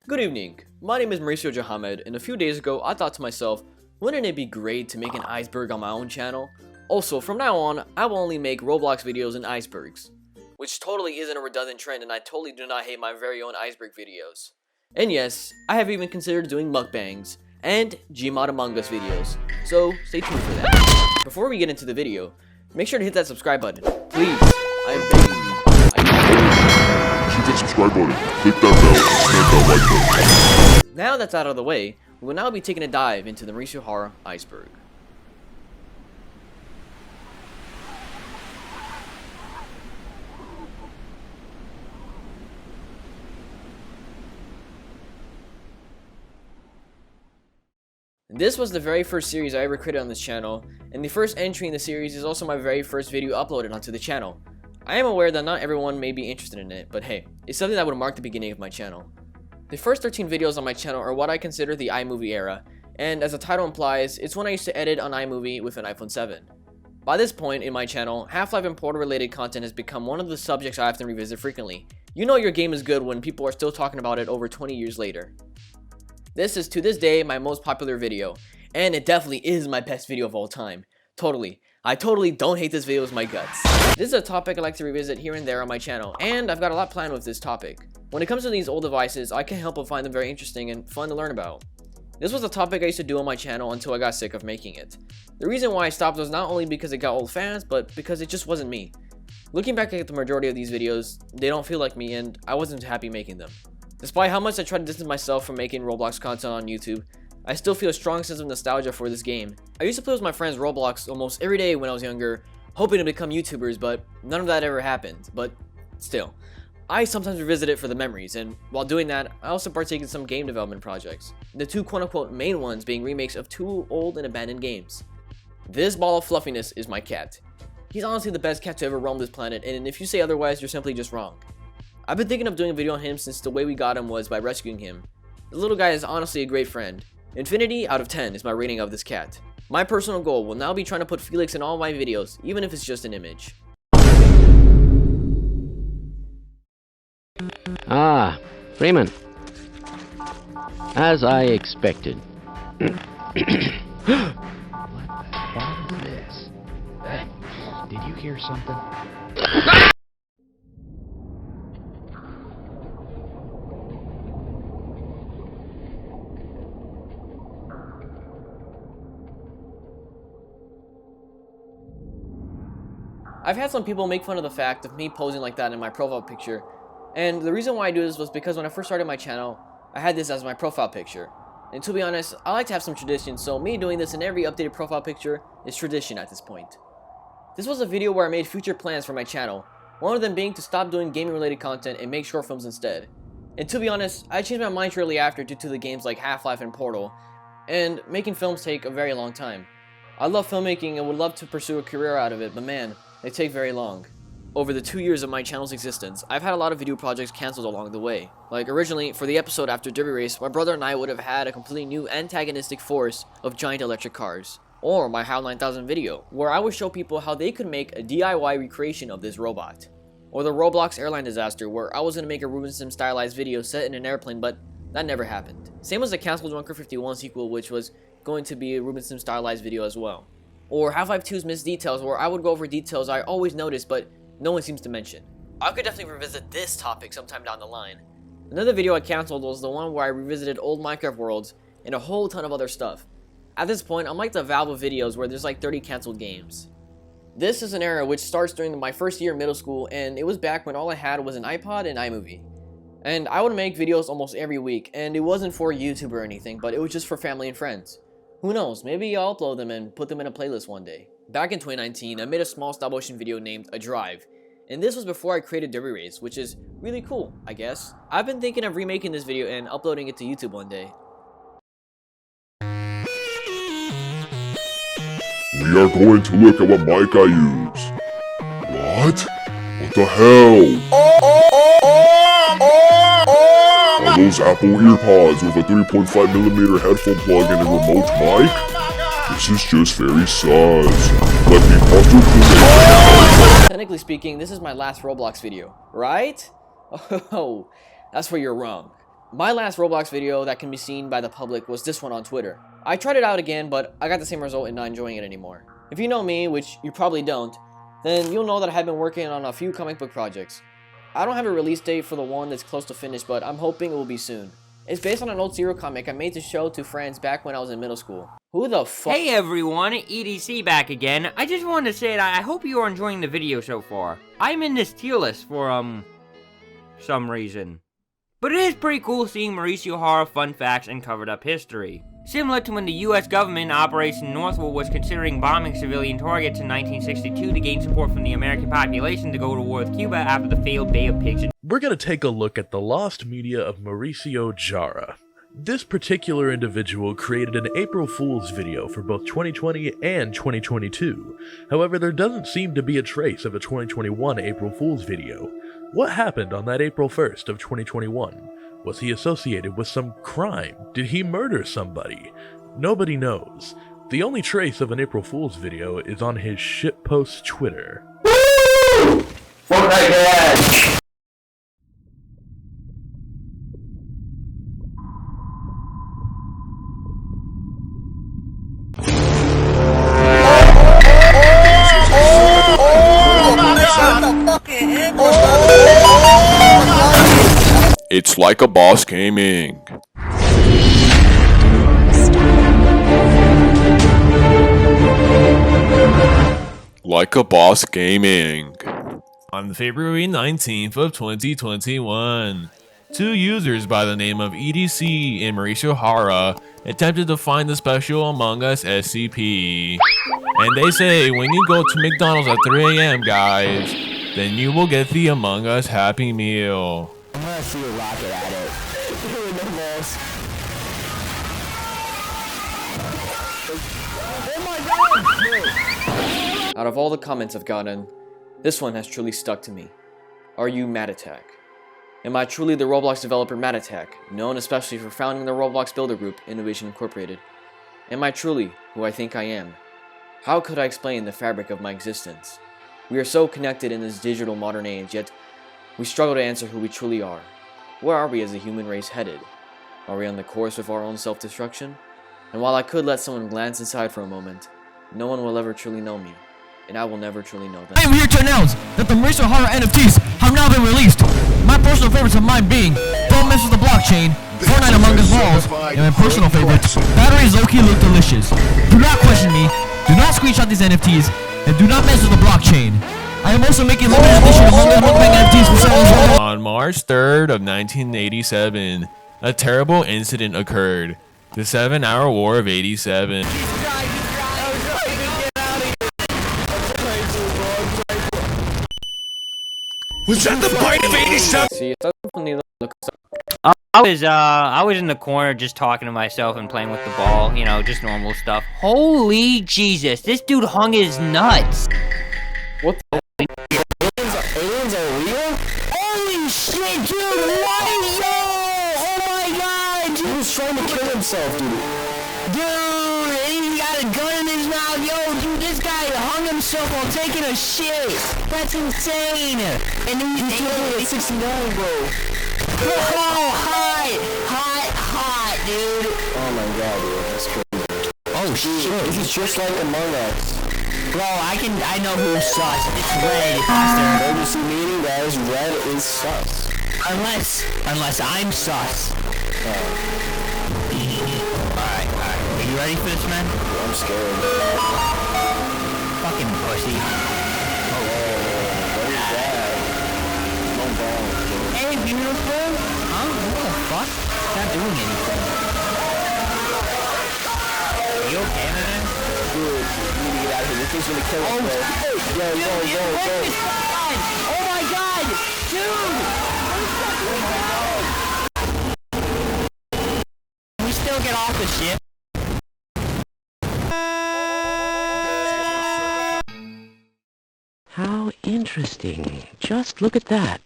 Good evening, my name is Mauricio Jahamed, and a few days ago I thought to myself, wouldn't it be great to make an iceberg on my own channel? Also, from now on, I will only make Roblox videos in icebergs. Which totally isn't a redundant trend, and I totally do not hate my very own iceberg videos. And yes, I have even considered doing mukbangs and Gmod Among Us videos, so stay tuned for that. Before we get into the video, make sure to hit that subscribe button, please. I am begging you. Hit that subscribe button, click that bell, smack that like button. Now that's out of the way, we will now be taking a dive into the Mauricio Jara iceberg. This was the very first series I ever created on this channel, and the first entry in the series is also my very first video uploaded onto the channel. I am aware that not everyone may be interested in it, but hey, it's something that would mark the beginning of my channel. The first 13 videos on my channel are what I consider the iMovie era, and as the title implies, it's when I used to edit on iMovie with an iPhone 7. By this point in my channel, Half-Life and Portal related content has become one of the subjects I have to revisit frequently. You know your game is good when people are still talking about it over 20 years later. This is to this day my most popular video, and it definitely is my best video of all time. Totally. I totally don't hate this video with my guts. This is a topic I like to revisit here and there on my channel, and I've got a lot planned with this topic. When it comes to these old devices, I can't help but find them very interesting and fun to learn about. This was a topic I used to do on my channel until I got sick of making it. The reason why I stopped was not only because it got old fans, but because it just wasn't me. Looking back at the majority of these videos, they don't feel like me, and I wasn't happy making them. Despite how much I try to distance myself from making Roblox content on YouTube, I still feel a strong sense of nostalgia for this game. I used to play with my friends Roblox almost every day when I was younger, hoping to become YouTubers, but none of that ever happened. But still, I sometimes revisit it for the memories, and while doing that, I also partake in some game development projects. The two quote-unquote main ones being remakes of two old and abandoned games. This ball of fluffiness is my cat. He's honestly the best cat to ever roam this planet, and if you say otherwise, you're simply just wrong. I've been thinking of doing a video on him since the way we got him was by rescuing him. The little guy is honestly a great friend. Infinity out of 10 is my rating of this cat. My personal goal will now be trying to put Felix in all my videos, even if it's just an image. Ah, Freeman. As I expected. What the hell is this? Hey, did you hear something? I've had some people make fun of the fact of me posing like that in my profile picture, and the reason why I do this was because when I first started my channel, I had this as my profile picture. And to be honest, I like to have some tradition, so me doing this in every updated profile picture is tradition at this point. This was a video where I made future plans for my channel, one of them being to stop doing gaming related content and make short films instead. And to be honest, I changed my mind shortly after due to the games like Half-Life and Portal, and making films take a very long time. I love filmmaking and would love to pursue a career out of it, but man, they take very long. Over the 2 years of my channel's existence, I've had a lot of video projects cancelled along the way. Like originally, for the episode after Derby Race, my brother and I would have had a completely new antagonistic force of giant electric cars. Or my HAL 9000 video, where I would show people how they could make a DIY recreation of this robot. Or the Roblox airline disaster, where I was going to make a Rubensym stylized video set in an airplane, but that never happened. Same as the cancelled Junker 51 sequel, which was going to be a Rubensym stylized video as well. Or Half-Life 2's missed details, where I would go over details I always notice but no one seems to mention. I could definitely revisit this topic sometime down the line. Another video I cancelled was the one where I revisited old Minecraft worlds and a whole ton of other stuff. At this point, I'm like the Valve of videos where there's like 30 cancelled games. This is an era which starts during my first year in middle school, and it was back when all I had was an iPod and iMovie. And I would make videos almost every week, and it wasn't for YouTube or anything, but it was just for family and friends. Who knows, maybe I'll upload them and put them in a playlist one day. Back in 2019, I made a small stop motion video named A Drive, and this was before I created Derby Race, which is really cool, I guess. I've been thinking of remaking this video and uploading it to YouTube one day. We are going to look at what mic I use. What? What the hell? Are those Apple EarPods with a 3.5mm headphone plug and a remote mic? This is just very sus. Let me pause your information. Technically speaking, this is my last Roblox video, right? Oh, that's where you're wrong. My last Roblox video that can be seen by the public was this one on Twitter. I tried it out again, but I got the same result and not enjoying it anymore. If you know me, which you probably don't, then you'll know that I have been working on a few comic book projects. I don't have a release date for the one that's close to finished, but I'm hoping it will be soon. It's based on an old Zero comic I made to show to friends back when I was in middle school. Who the fuck? Hey everyone, EDC back again. I just wanted to say that I hope you are enjoying the video so far. I'm in this tier list for, some reason. But it is pretty cool seeing Mauricio Jara fun facts and covered up history. Similar to when the US government Operation Northwood was considering bombing civilian targets in 1962 to gain support from the American population to go to war with Cuba after the failed Bay of Pigs. We're gonna take a look at the lost media of Mauricio Jara. This particular individual created an April Fool's video for both 2020 and 2022. However, there doesn't seem to be a trace of a 2021 April Fool's video. What happened on that April 1st of 2021? Was he associated with some crime? Did he murder somebody? Nobody knows. The only trace of an April Fool's video is on his shitpost Twitter. Woo! Fortnite dad! It's like a boss gaming. Like a boss gaming. On February 19th of 2021, two users by the name of EDC and Mauricio Jara attempted to find the special Among Us SCP. And they say when you go to McDonald's at 3 AM, guys, then you will get the Among Us Happy Meal. I'm gonna shoot a rocket at it. Out of all the comments I've gotten, this one has truly stuck to me. Are you Mad Attack? Am I truly the Roblox developer Mad Attack, known especially for founding the Roblox builder group Innovation Incorporated? Am I truly who I think I am? How could I explain the fabric of my existence? We are so connected in this digital modern age, yet we struggle to answer who we truly are. Where are we as a human race headed? Are we on the course of our own self-destruction? And while I could let someone glance inside for a moment, no one will ever truly know me, and I will never truly know them. I am here to announce that the Mauricio Jara NFTs have now been released. My personal favorites of mine being Don't Mess With the Blockchain, Fortnite Among Us Balls, and my personal favorite, Batteries Low-Key Look Delicious. Do not question me, do not screenshot these NFTs, and do not mess with the blockchain. I am also making limited edition Among Us Mukbang NFTs for sale as well. On March 3rd of 1987, a terrible incident occurred. The 7-hour War of 87. Was that the bite of 87? See, it doesn't look so. I was in the corner just talking to myself and playing with the ball, you know, just normal stuff. Holy Jesus, this dude hung his nuts. What the? Aliens are real? Holy shit, dude, what? Yo! Oh my god! He was trying to kill himself, dude. Dude, he got a gun in his mouth. Yo, dude, this guy hung himself while taking a shit. That's insane. And then He killed me at 69, bro. oh, hot, dude. Oh my god, dude, that's crazy. Oh shit. This is just like Among Us. Bro, I know who's sus. It's red, bastard. Emergency meeting, guys. Red is sus. Unless I'm sus. Alright. Are you ready for this, man? I'm scared. Fucking pussy. What is that? No balls, dude. Hey, beautiful. Huh? What the fuck? It's not doing anything. Are you okay, man? Dude, you need to get out of here. This thing's gonna kill us, bro. Go. Oh my god! Dude! Can we still get off the ship? How interesting. Just look at that.